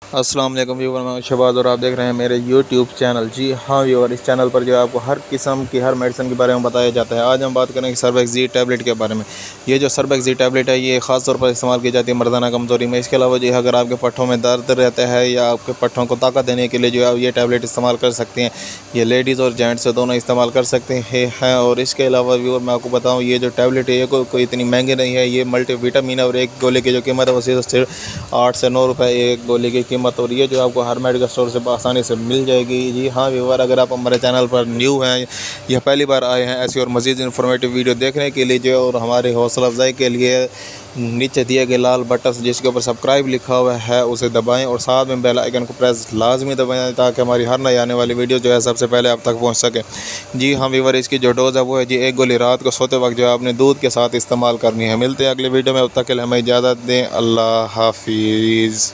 अस्सलाम वालेकुम व्यूवर, मैं शहबाज और आप देख रहे हैं मेरे यूट्यूब चैनल। जी हाँ व्यूवर, इस चैनल पर जो है आपको हर किस्म की हर मेडिसिन के बारे में बताया जाता है। आज हम बात करेंगे सर्वेक्सी टैबलेट के बारे में। ये जो सर्वेक्सी टैबलेट है ये ख़ास तौर पर इस्तेमाल की जाती है मर्दाना कमज़ोरी में। इसके अलावा जो है अगर आपके पट्ठों में दर्द रहता है या आपके पट्ठों को ताकत देने के लिए जो है ये टैबलेट इस्तेमाल कर सकते हैं। ये लेडीज़ और जेंट्स दोनों इस्तेमाल कर सकते हैं। और इसके अलावा व्यूवर मैं आपको बताऊँ, ये जो टैबलेट है ये कोई इतनी महंगी नहीं है। ये मल्टीविटामिन है और एक गोली की जो कीमत है वो सिर्फ 8 से 9 रुपये एक गोली की कीमत। और ये जो आपको हर मेडिकल स्टोर से आसानी से मिल जाएगी। जी हाँ व्यूवर, अगर आप हमारे चैनल पर न्यू हैं या पहली बार आए हैं ऐसी और मज़ीद इन्फॉर्मेटिव वीडियो देखने के लिए जो और हमारी हौसला अफजाई के लिए नीचे दिए गए लाल बटन जिसके ऊपर सब्सक्राइब लिखा हुआ है उसे दबाएं और साथ में बेल आइकन को प्रेस लाजमी दबाएं ताकि हमारी हर नई आने वाली वीडियो जो है सबसे पहले आप तक पहुंच सके। जी हाँ व्यूवर, इसकी जो डोज़ है वो है जी एक गोली रात को सोते वक्त जो है आपने दूध के साथ इस्तेमाल करनी है। मिलते हैं अगली वीडियो में, अब तक के लिए हमें इजाज़त दें। अल्लाह हाफिज़।